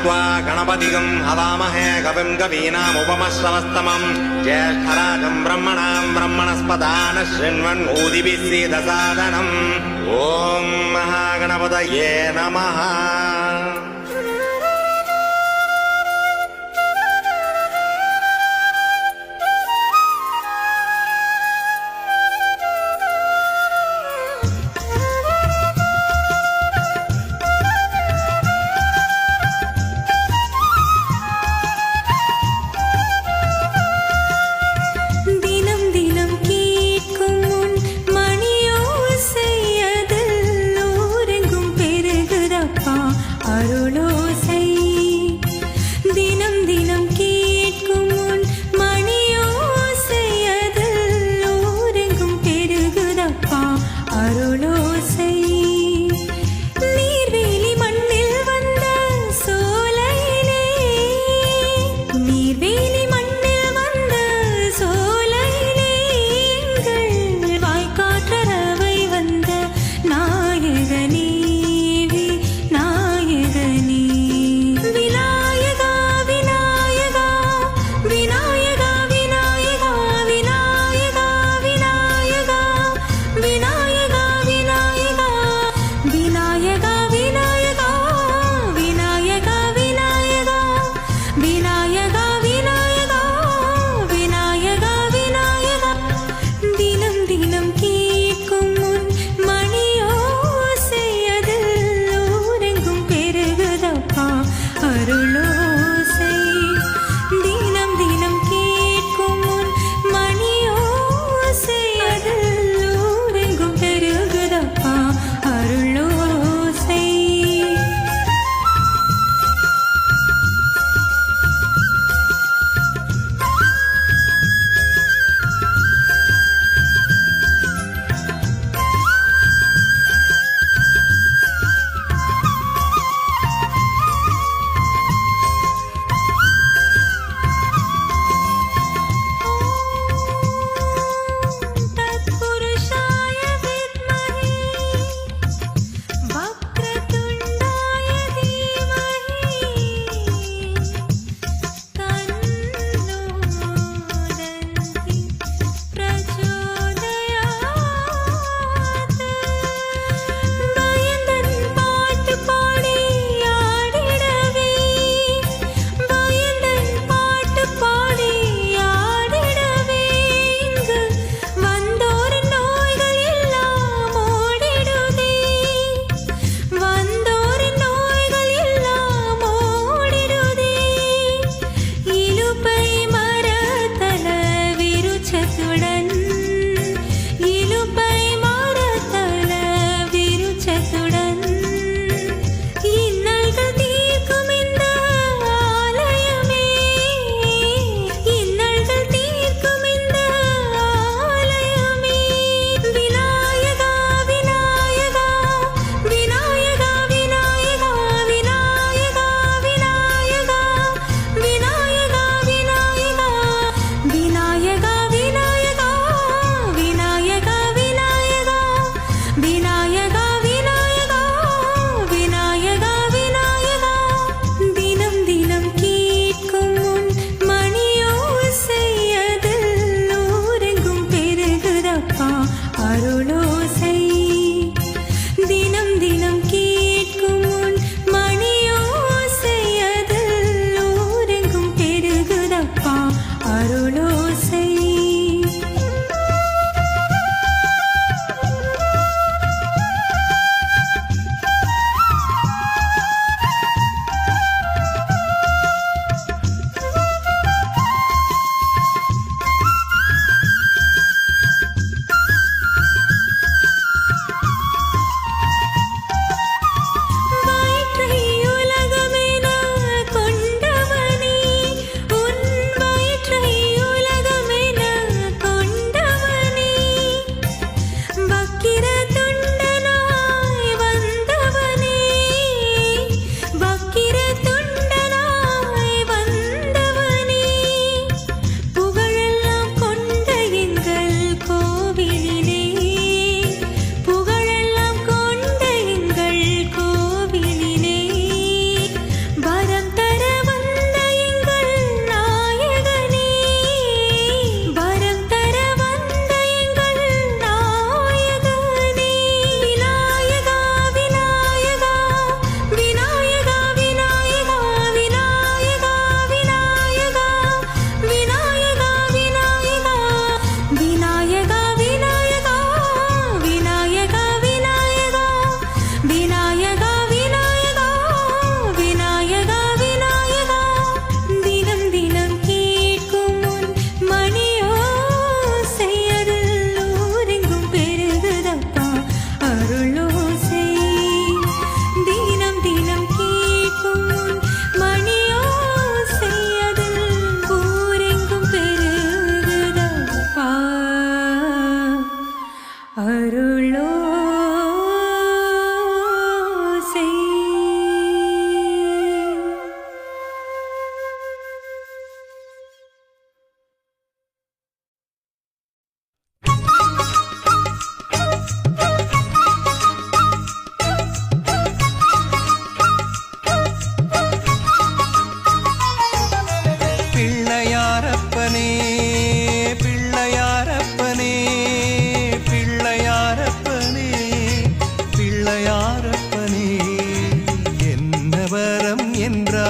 त्वा गणपतिगं हवामहे कविं कवीनामुपमश्रवस्तमं ज्येष्ठराजं ब्रह्मणस्पदान शृण्वन्नोतिभिः सीदसादनम् ॐ महागणपतये नमः. நாயகனே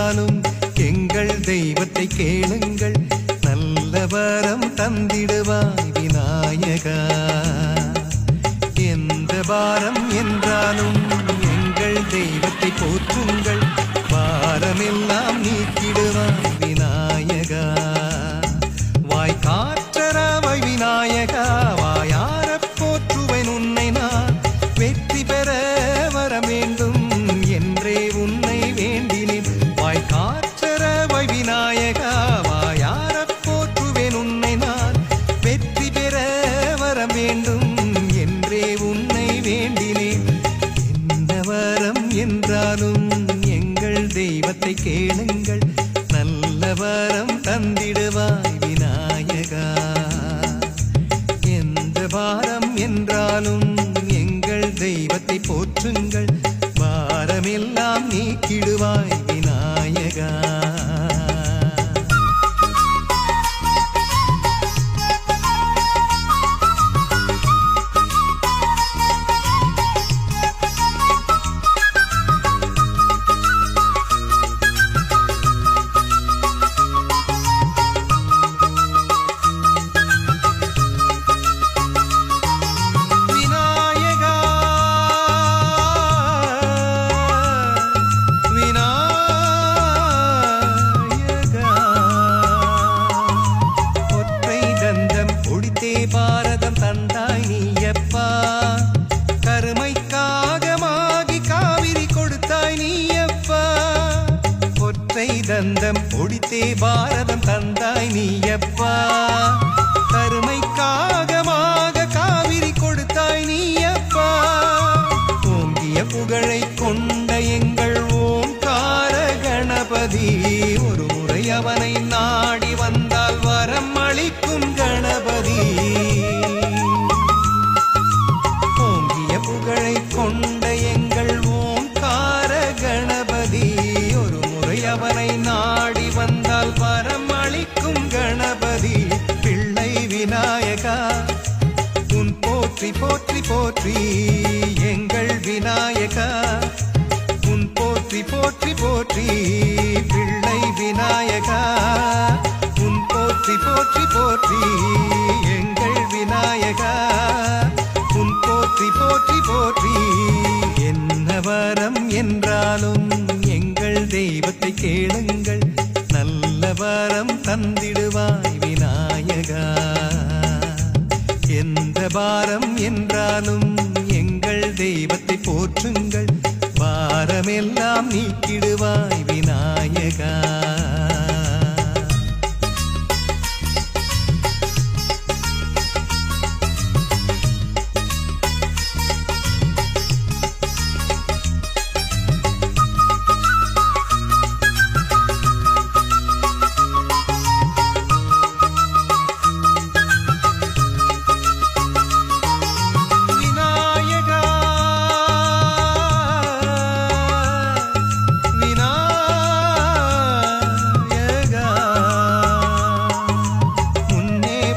என்றாலும் எங்கள் தெய்வத்தை கேளுங்கள், நல்ல வரம் தந்திடுவாய் விநாயகா. எந்த பாரம் என்றாலும் எங்கள் தெய்வத்தை போற்றுங்கள், பாரமெல்லாம் நீக்கிடுவாய் விநாயகா. வாய் காற்றராவாய் விநாயகா, வாயாரப் போற்றுவேன் உன்னை நான், வெற்றி பெற வர வேண்டும் என்றே உன்னை வேண்டினேன். வாய் காற்றராவாய் விநாயகா, வாயாரப் போற்றுவேன் உன்னை நான், வெற்றி பெற வர வேண்டும் என்றே உன்னை வேண்டினேன். என்ன வரம் என்றாலும் எங்கள் தெய்வத்தை கேளுங்கள், நல்ல வரம் தந்திடுவாய் விநாயகா. எந்த பாரம் என்றாலும் எங்கள் தெய்வத்தை போற்றுங்கள், பாரமெல்லாம் நீக்கிடுவாய் விநாயகா. பாரதம் தந்தாய் நீயப்பா, கருமைக்காகமாகி காவிரி கொடுத்தாய் நீயப்பா. ஒற்றை தந்தம் ஒடித்தே பாரதம் தந்தாய் நீயப்பா, கருமைக்காகமாக காவிரி கொடுத்தாய் நீயப்பா. ஓங்கிய புகழை கொண்ட எங்கள் ஓம்கார கணபதி, ஒரு முறை அவனை நாடி வந்தால் வரம் அளிக்கும் கணபதி. ஓங்கிய புகழை கொண்ட எங்கள் ஓம்கார கணபதி, ஒரு முறை அவனை நாடி வந்தால் வரம் அளிக்கும் கணபதி. பிள்ளை விநாயகா உன் போற்றி போற்றி போற்றி, எங்கள் விநாயகா உன் போற்றி போற்றி போற்றி. பிள்ளை விநாயகா உன் போற்றி போற்றி போற்றி, எங்கள் விநாயகா உன் போற்றி போற்றி போற்றி. என்ன வரம் என்றாலும் எங்கள் தெய்வத்தை கேளுங்கள், நல்ல வரம் தந்திடுவாய் விநாயகா. எந்த பாரம் என்றாலும் எங்கள் தெய்வத்தை போற்றுங்கள், பாரமெல்லாம் நீக்கிடுவாய் விநாயகா.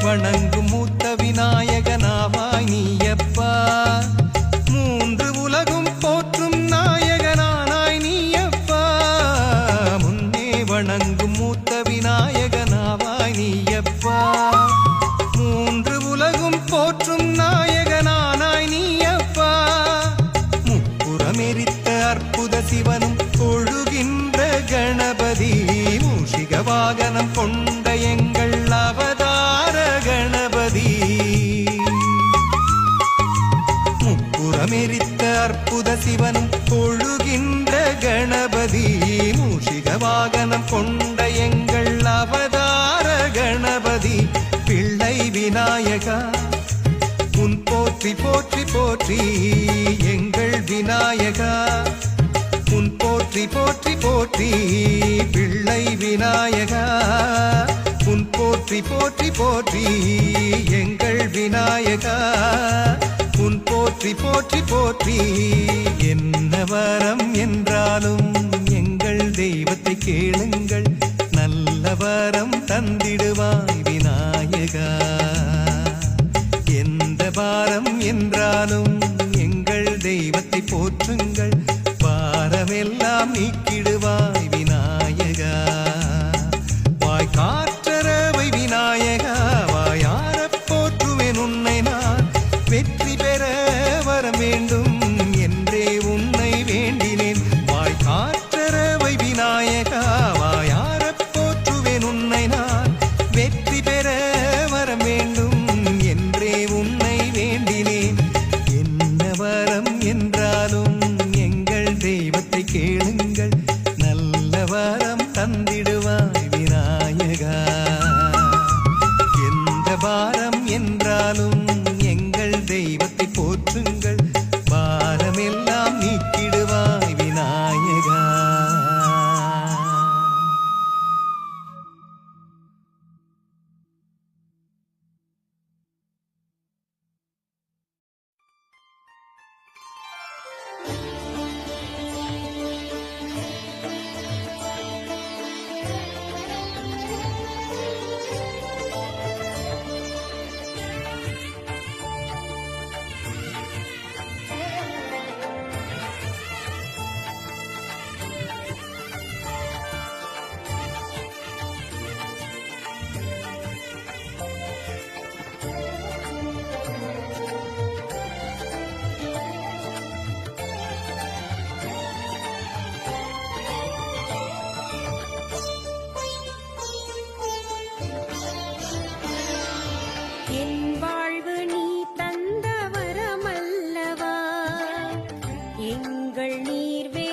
வணங்கும் மூத்த விநாயகனாவாய் நீயப்பா, மூன்று உலகும் போற்றும் நாயகனானாய் நீயப்பா. முன்னே வணங்கும் மூத்த விநாயகனாவாய் நீயப்பா, மூன்று உலகும் போற்றும் நாயகனானாய் நீயப்பா. முப்புறமெரித்த அற்புத சிவனும் தொழுகின்ற கணபதி, மூஷிக வாகனம் கொண்ட எங்கள் அவதார கணபதி. முப்புறமெரித்த அற்புத சிவனும் தொழுகின்ற கணபதி, மூஷிக வாகனம் கொண்ட எங்கள் அவதார கணபதி. பிள்ளை விநாயகா உன் போற்றி போற்றி போற்றி, எங்கள் விநாயகா உன் போற்றி போற்றி போற்றி. பிள்ளை விநாயகா உன் போற்றி போற்றி போற்றி, எங்கள் விநாயகா உன் போற்றி போற்றி போற்றி. என்ன வரம் என்றாலும் எங்கள் தெய்வத்தை கேளுங்கள், நல்ல வரம் தந்திடுவாய் விநாயகா. எந்த பாரம் என்றாலும் எங்கள் தெய்வத்தை போற்றுங்கள், பாரமெல்லாம் நீக்கிடுவாய் விநாயகா. வாய்க்காற்றரவை விநாயகா வாயாரப் போற்றுவேன் உன்னை நான் வெற்றி பெற வரம் வேண்டும் என்றே உன்னை வேண்டினேன் வாய்க்காற்றரவை விநாயகா வாயாரப் போற்றுவேன் உன்னை நான் வெற்றி பெற வரம் வேண்டும் என்றே உன்னை வேண்டினேன் என்ன வரம் என்றாலும் எங்கள் தெய்வத்தை கேளுங்கள் நல்ல வரம் தந்திடுவாய் விநாயகா எந்த பாரம் என்றாலும் எங்கள் தெய்வத்தை போற்றுங்கள் பாரமெல்லாம் நீக்கிடுவாய் விநாயகா என் வாழ்வு நீ தந்த வரமல்லவா எங்கள் நீர்வே